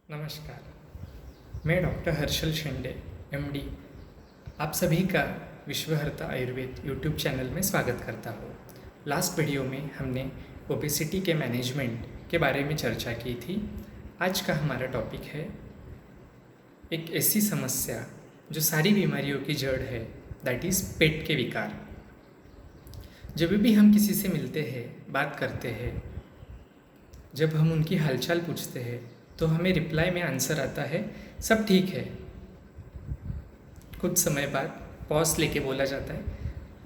नमस्कार। मैं doctor Harshal Shende, MD, आप सभी का विश्वहर्ता आयुर्वेद यूट्यूब चैनल में स्वागत करता हूँ। लास्ट वीडियो में हमने ओबेसिटी के मैनेजमेंट के बारे में चर्चा की थी। आज का हमारा टॉपिक है एक ऐसी समस्या जो सारी बीमारियों की जड़ है, दैट इज़ पेट के विकार। जब भी हम किसी से मिलते हैं, बात करते हैं, जब हम उनकी हालचाल पूछते हैं तो हमें रिप्लाई में आंसर आता है सब ठीक है। कुछ समय बाद पॉज लेके बोला जाता है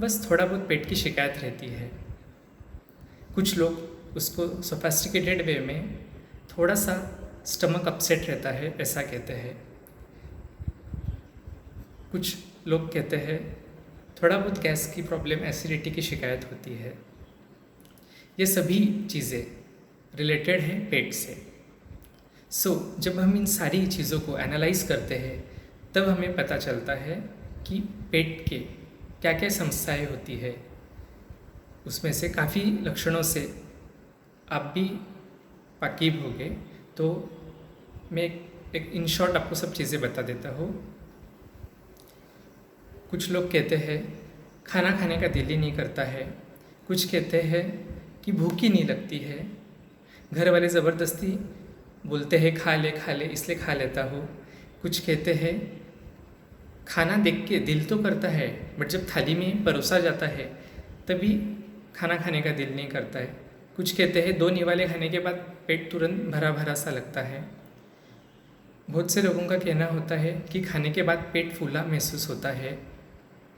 बस थोड़ा बहुत पेट की शिकायत रहती है। कुछ लोग उसको सोफिस्टिकेटेड वे में थोड़ा सा स्टमक अपसेट रहता है ऐसा कहते हैं। कुछ लोग कहते हैं थोड़ा बहुत गैस की प्रॉब्लम, एसिडिटी की शिकायत होती है। ये सभी चीज़ें रिलेटेड हैं पेट से। जब हम इन सारी चीज़ों को एनालाइज करते हैं तब हमें पता चलता है कि पेट के क्या क्या समस्याएं होती है। उसमें से काफ़ी लक्षणों से आप भी वाकिफ होंगे, तो मैं एक इन शॉर्ट आपको सब चीज़ें बता देता हूँ। कुछ लोग कहते हैं खाना खाने का दिल ही नहीं करता है। कुछ कहते हैं कि भूख ही नहीं लगती है। घर वाले ज़बरदस्ती बोलते हैं खा ले इसलिए खा लेता हूँ। कुछ कहते हैं खाना देख के दिल तो करता है बट जब थाली में परोसा जाता है तभी खाना खाने का दिल नहीं करता है। कुछ कहते हैं 2 निवाले खाने के बाद पेट तुरंत भरा भरा सा लगता है। बहुत से लोगों का कहना होता है कि खाने के बाद पेट फूला महसूस होता है,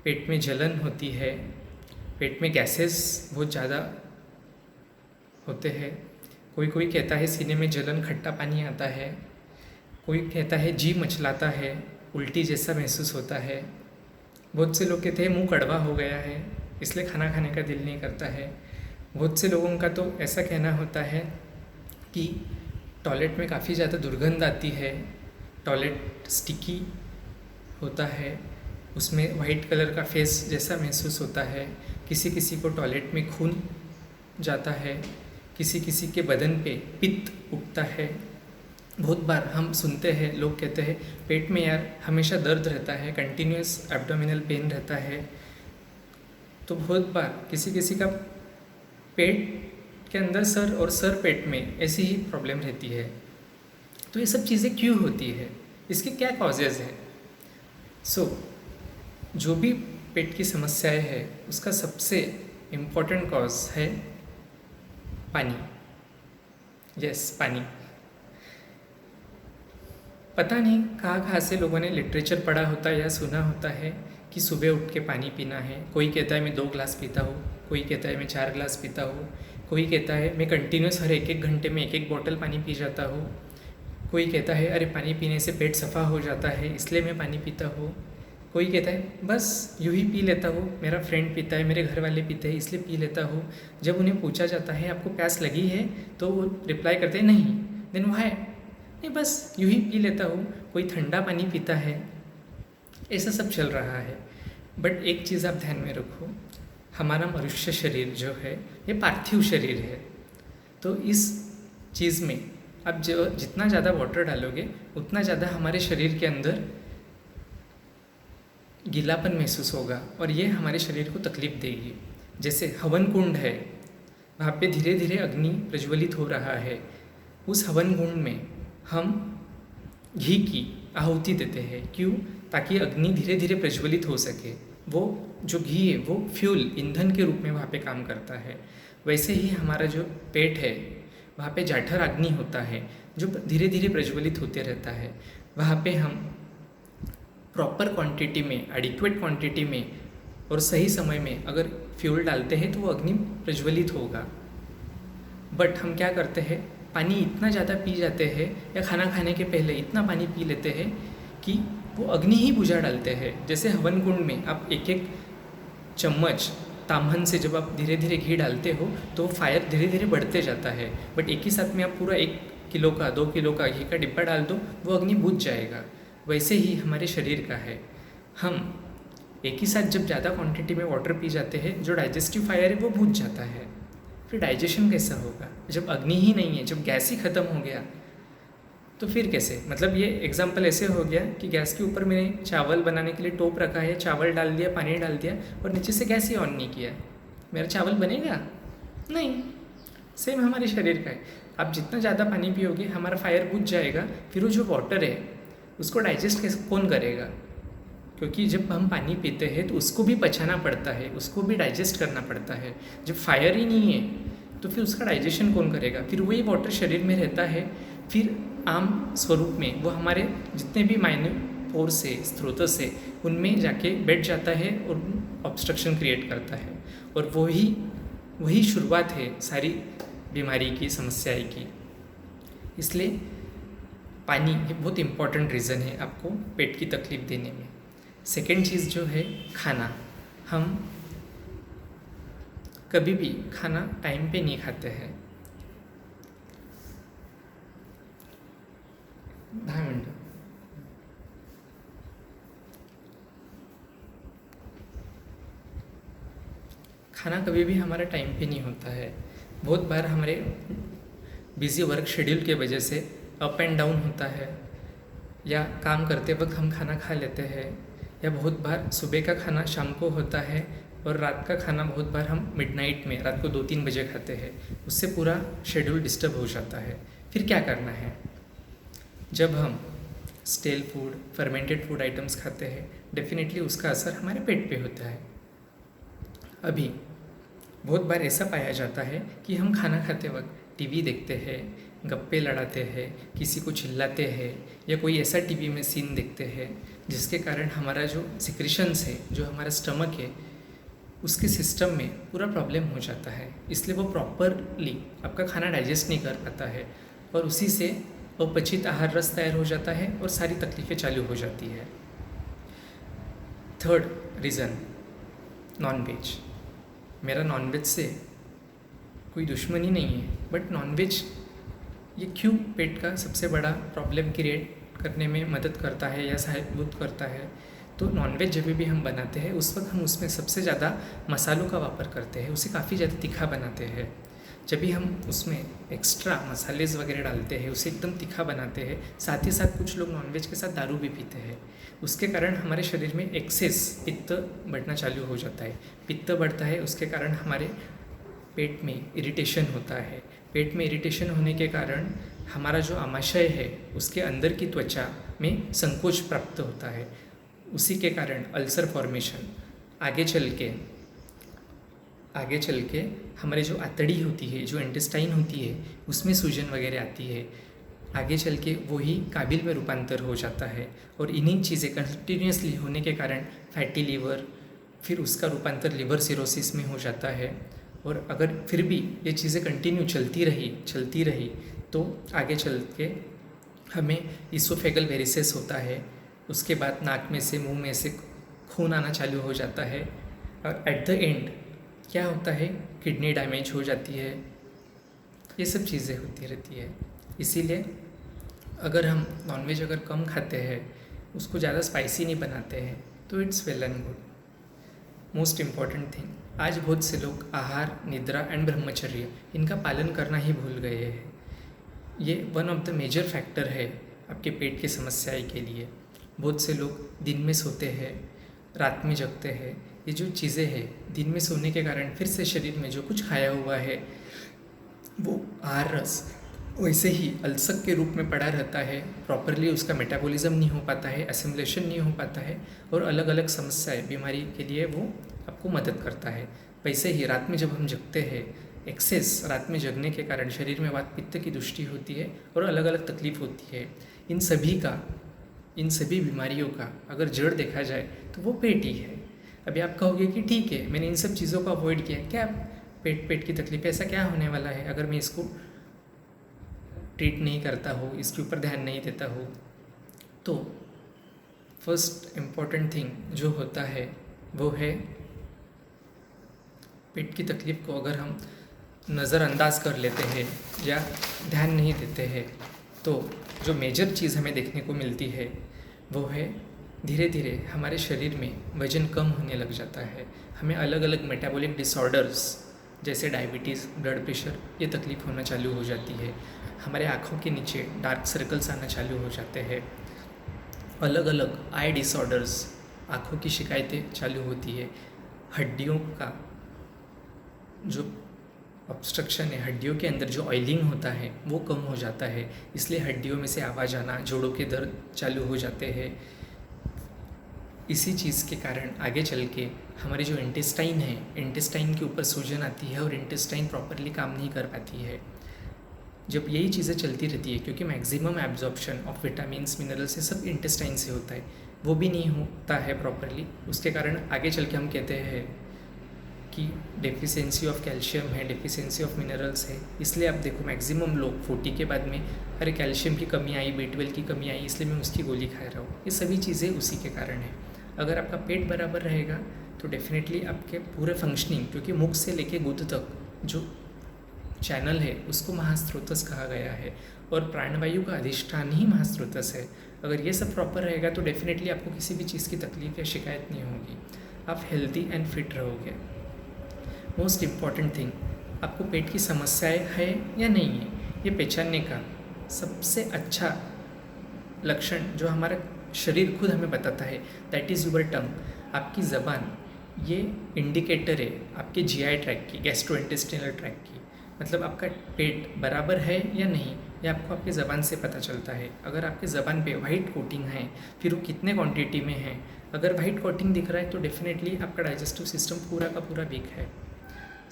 पेट में जलन होती है, पेट में गैसेस बहुत ज़्यादा होते हैं। कोई कोई कहता है सीने में जलन, खट्टा पानी आता है। कोई कहता है जी मचलाता है, उल्टी जैसा महसूस होता है। बहुत से लोग कहते हैं मुंह कड़वा हो गया है इसलिए खाना खाने का दिल नहीं करता है। बहुत से लोगों का तो ऐसा कहना होता है कि टॉयलेट में काफ़ी ज़्यादा दुर्गंध आती है, टॉयलेट स्टिकी होता है, उसमें वाइट कलर का फेस जैसा महसूस होता है। किसी किसी को टॉयलेट में खून जाता है, किसी किसी के बदन पे पित्त उठता है। बहुत बार हम सुनते हैं लोग कहते हैं पेट में यार हमेशा दर्द रहता है, कंटिन्यूस एब्डोमिनल पेन रहता है। तो बहुत बार किसी किसी का पेट के अंदर सर और सर पेट में ऐसी ही प्रॉब्लम रहती है। तो ये सब चीज़ें क्यों होती है, इसके क्या कॉजेज़ हैं? जो भी पेट की समस्याएं है उसका सबसे इम्पोर्टेंट कॉज है पानी। पानी। पता नहीं कहाँ से लोगों ने लिटरेचर पढ़ा होता है या सुना होता है कि सुबह उठ के पानी पीना है। कोई कहता है मैं 2 ग्लास पीता हूँ, कोई कहता है मैं 4 ग्लास पीता हूँ, कोई कहता है मैं कंटिन्यूस हर एक घंटे में एक बोतल पानी पी जाता हूँ। कोई कहता है अरे पानी पीने से पेट सफ़ा हो जाता है इसलिए मैं पानी पीता हूँ। कोई कहता है बस यूँ ही पी लेता हूँ, मेरा फ्रेंड पीता है, मेरे घर वाले पीते हैं इसलिए पी लेता हूँ। जब उन्हें पूछा जाता है आपको प्यास लगी है तो वो रिप्लाई करते हैं नहीं। देन वो है नहीं बस यूँ ही पी लेता हूँ। कोई ठंडा पानी पीता है। ऐसा सब चल रहा है। बट एक चीज़ आप ध्यान में रखो, हमारा मनुष्य शरीर जो है ये पार्थिव शरीर है। तो इस चीज़ में आप जो जितना ज़्यादा वाटर डालोगे उतना ज़्यादा हमारे शरीर के अंदर गीलापन महसूस होगा और ये हमारे शरीर को तकलीफ देगी। जैसे हवन कुंड है, वहाँ पे धीरे धीरे अग्नि प्रज्वलित हो रहा है। उस हवन कुंड में हम घी की आहुति देते हैं। क्यों? ताकि अग्नि धीरे धीरे प्रज्वलित हो सके। वो जो घी है वो फ्यूल, ईंधन के रूप में वहाँ पे काम करता है। वैसे ही हमारा जो पेट है वहाँ पे जाठर अग्नि होता है जो धीरे धीरे प्रज्वलित होते रहता है। वहाँ पे हम प्रॉपर क्वांटिटी में, एडिक्वेट क्वांटिटी में और सही समय में अगर फ्यूल डालते हैं तो वो अग्नि प्रज्वलित होगा। बट हम क्या करते हैं, पानी इतना ज़्यादा पी जाते हैं या खाना खाने के पहले इतना पानी पी लेते हैं कि वो अग्नि ही बुझा डालते हैं। जैसे हवन कुंड में आप एक एक चम्मच ताम्हन से जब आप धीरे धीरे घी डालते हो तो फायर धीरे धीरे बढ़ते जाता है। बट एक ही साथ में आप पूरा 1 किलो का 2 किलो का घी का डिब्बा डाल दो, वो अग्नि बुझ जाएगा। वैसे ही हमारे शरीर का है। हम एक ही साथ जब ज़्यादा क्वांटिटी में वाटर पी जाते हैं, जो डाइजेस्टिव फायर है वो बुझ जाता है। फिर डाइजेशन कैसा होगा जब अग्नि ही नहीं है, जब गैस ही ख़त्म हो गया? तो तो फिर कैसे? मतलब ये एग्जाम्पल ऐसे हो गया कि गैस के ऊपर मैंने चावल बनाने के लिए टोप रखा है, चावल डाल दिया, पानी डाल दिया और नीचे से गैस ही ऑन नहीं किया, मेरा चावल बनेगा नहीं। सेम हमारे शरीर का है, आप जितना ज़्यादा पानी पियोगे हमारा फायर बुझ जाएगा, फिर वो जो वाटर है उसको डाइजेस्ट कैसे कौन करेगा? क्योंकि जब हम पानी पीते हैं तो उसको भी पचाना पड़ता है, उसको भी डाइजेस्ट करना पड़ता है। जब फायर ही नहीं है तो फिर उसका डाइजेशन कौन करेगा? फिर वही वाटर शरीर में रहता है, फिर आम स्वरूप में वो हमारे जितने भी माइन्यूट पोर्स से स्रोत से उनमें जाके बैठ जाता है और ऑब्स्ट्रक्शन क्रिएट करता है, और वही शुरुआत है सारी बीमारी की, समस्याएं की। इसलिए पानी ये बहुत इम्पॉर्टेंट रीज़न है आपको पेट की तकलीफ देने में। सेकेंड चीज़ जो है खाना, हम कभी भी खाना टाइम पे नहीं खाते हैं। 10 मिनट। खाना कभी भी हमारा टाइम पे नहीं होता है। बहुत बार हमारे बिज़ी वर्क शेड्यूल के वजह से अप एंड डाउन होता है, या काम करते वक्त हम खाना खा लेते हैं, या बहुत बार सुबह का खाना शाम को होता है और रात का खाना बहुत बार हम मिडनाइट में रात को 2-3 बजे खाते हैं। उससे पूरा शेड्यूल डिस्टर्ब हो जाता है। फिर क्या करना है? जब हम stele food, fermented food items खाते हैं, डेफिनेटली उसका असर हमारे पेट पे होता है। अभी बहुत बार ऐसा पाया जाता है कि हम खाना खाते वक्त टीवी देखते हैं, गप्पे लड़ाते हैं, किसी को चिल्लाते हैं, या कोई ऐसा टीवी में सीन देखते हैं जिसके कारण हमारा जो सिक्रीशंस है, जो हमारा स्टमक है, उसके सिस्टम में पूरा प्रॉब्लम हो जाता है। इसलिए वो प्रॉपरली आपका खाना डाइजेस्ट नहीं कर पाता है और उसी से अपचित आहार रस तैयार हो जाता है और सारी तकलीफ़ें चालू हो जाती है। Third reason, non veg. मेरा नॉनवेज से कोई दुश्मनी नहीं है, बट नॉनवेज ये क्यों पेट का सबसे बड़ा प्रॉब्लम क्रिएट करने में मदद करता है या सहायभूत करता है? तो नॉनवेज जब भी हम बनाते हैं उस वक्त हम उसमें सबसे ज़्यादा मसालों का वापर करते हैं, उसे काफ़ी ज़्यादा तीखा बनाते हैं। जब भी हम उसमें एक्स्ट्रा मसालेज वगैरह डालते हैं, उसे एकदम तीखा बनाते हैं, साथ ही साथ कुछ लोग नॉनवेज के साथ दारू भी पीते हैं। उसके कारण हमारे शरीर में एक्सेस पित्त बढ़ना चालू हो जाता है। पित्त बढ़ता है, उसके कारण हमारे पेट में इरिटेशन होता है। पेट में इरिटेशन होने के कारण हमारा जो आमाशय है उसके अंदर की त्वचा में संकोच प्राप्त होता है। उसी के कारण अल्सर फॉर्मेशन, आगे चल के हमारे जो आंतड़ी होती है, जो इंटेस्टाइन होती है, उसमें सूजन वगैरह आती है। आगे चल के वही काबिल में रूपांतर हो जाता है, और इन्हीं चीज़ें कंटिन्यूसली होने के कारण फैटी लीवर, फिर उसका रूपांतर लिवर सिरोसिस में हो जाता है। और अगर फिर भी ये चीज़ें कंटिन्यू चलती रही तो आगे चल के हमें इसोफेगल वेरिसेस होता है। उसके बाद नाक में से, मुंह में से खून आना चालू हो जाता है, और एट द एंड क्या होता है, किडनी डैमेज हो जाती है। ये सब चीज़ें होती रहती है। इसीलिए अगर हम नॉनवेज अगर कम खाते हैं, उसको ज़्यादा स्पाइसी नहीं बनाते हैं, तो it's well and good. Most important thing, आज बहुत से लोग आहार, निद्रा एंड ब्रह्मचर्य इनका पालन करना ही भूल गए हैं। ये one of the major factor है आपके पेट की समस्याएं के लिए। बहुत से लोग दिन में सोते हैं, रात में जगते हैं। ये जो चीज़ें हैं, दिन में सोने के कारण फिर से शरीर में जो कुछ खाया हुआ है वो आहार रस वैसे ही अल्सर के रूप में पड़ा रहता है। प्रॉपरली उसका मेटाबॉलिज्म नहीं हो पाता है, एसिमिलेशन नहीं हो पाता है, और अलग अलग समस्याएं, बीमारी के लिए वो आपको मदद करता है। वैसे ही रात में जब हम जगते हैं, एक्सेस रात में जगने के कारण शरीर में वात पित्त की दृष्टि होती है और अलग अलग तकलीफ होती है। इन सभी बीमारियों का अगर जड़ देखा जाए तो वो पेट ही है। अभी आप कहोगे कि ठीक है, मैंने इन सब चीज़ों को अवॉइड किया, क्या पेट की तकलीफ, ऐसा क्या होने वाला है अगर मैं इसको ट्रीट नहीं करता हो, इसके ऊपर ध्यान नहीं देता हो? तो फर्स्ट इम्पॉर्टेंट थिंग जो होता है वो है, पेट की तकलीफ को अगर हम नज़रअंदाज कर लेते हैं या ध्यान नहीं देते हैं, तो जो मेजर चीज़ हमें देखने को मिलती है वो है धीरे धीरे हमारे शरीर में वज़न कम होने लग जाता है। हमें अलग अलग मेटाबॉलिक डिसऑर्डर्स जैसे डायबिटीज़, ब्लड प्रेशर, ये तकलीफ़ होना चालू हो जाती है। हमारे आँखों के नीचे डार्क सर्कल्स आना चालू हो जाते हैं। अलग अलग आई डिसऑर्डर्स, आँखों की शिकायतें चालू होती है। हड्डियों का जो ऑब्स्ट्रक्शन है, हड्डियों के अंदर जो ऑयलिंग होता है वो कम हो जाता है, इसलिए हड्डियों में से आवाज़ आना, जोड़ों के दर्द चालू हो जाते हैं। इसी चीज़ के कारण आगे चल के हमारी जो इंटेस्टाइन है, इंटेस्टाइन के ऊपर सूजन आती है और इंटेस्टाइन प्रॉपरली काम नहीं कर पाती है। जब यही चीज़ें चलती रहती है, क्योंकि maximum absorption of vitamins, minerals, ये सब इंटेस्टाइन से होता है, वो भी नहीं होता है प्रॉपरली, उसके कारण आगे चल के हम कहते हैं कि डेफिशिएंसी ऑफ कैल्शियम है, डेफिशिएंसी ऑफ मिनरल्स है। इसलिए आप देखो मैक्सिमम लोग 40 के बाद में अरे कैल्शियम की कमी आई, B12 की कमी आई, इसलिए मैं उसकी गोली खा रहा हूँ। ये सभी चीज़ें उसी के कारण है। अगर आपका पेट बराबर रहेगा तो डेफिनेटली आपके पूरे फंक्शनिंग, क्योंकि मुख से लेके गुद तक जो चैनल है उसको महास्त्रोतस कहा गया है और प्राणवायु का अधिष्ठान ही महास्त्रोतस है। अगर ये सब प्रॉपर रहेगा तो डेफिनेटली आपको किसी भी चीज़ की तकलीफ या शिकायत नहीं होगी, आप हेल्दी एंड फिट रहोगे। मोस्ट इम्पॉर्टेंट थिंग, आपको पेट की समस्याएं है या नहीं है, ये पहचानने का सबसे अच्छा लक्षण जो हमारा शरीर खुद हमें बताता है, दैट इज़ यूर टंग। आपकी ज़बान ये इंडिकेटर है आपके GI ट्रैक की, गैस्ट्रोइंटेस्टिनल ट्रैक की। मतलब आपका पेट बराबर है या नहीं, ये आपको आपकी ज़बान से पता चलता है। अगर आपकी ज़बान पे वाइट कोटिंग है, फिर वो कितने क्वांटिटी में है, अगर वाइट कोटिंग दिख रहा है तो डेफिनेटली आपका डाइजेस्टिव सिस्टम पूरा का पूरा वीक है।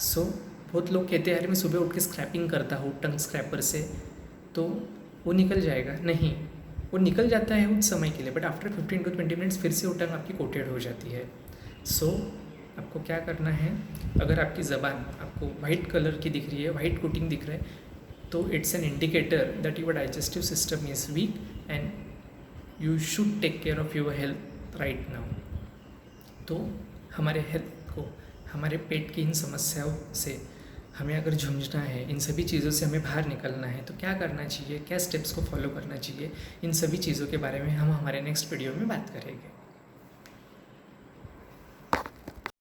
सो बहुत लोग कहते हैं अरे मैं सुबह उठ के स्क्रैपिंग करता हूँ टंग स्क्रैपर से तो वो निकल जाएगा। नहीं, वो निकल जाता है उस समय के लिए, बट आफ्टर 15 to 20 मिनट्स फिर से वो टंग आपकी कोटेड हो जाती है। सो आपको क्या करना है, अगर आपकी ज़बान आपको वाइट कलर की दिख रही है, वाइट कोटिंग दिख रहा है, तो it's an indicator that your digestive system is weak and you should take care of your health right now. तो हमारे हेल्थ को, हमारे पेट की इन समस्याओं से हमें अगर झुंझना है, इन सभी चीज़ों से हमें बाहर निकलना है, तो क्या करना चाहिए, क्या स्टेप्स को फॉलो करना चाहिए, इन सभी चीज़ों के बारे में हम हमारे नेक्स्ट वीडियो में बात करेंगे।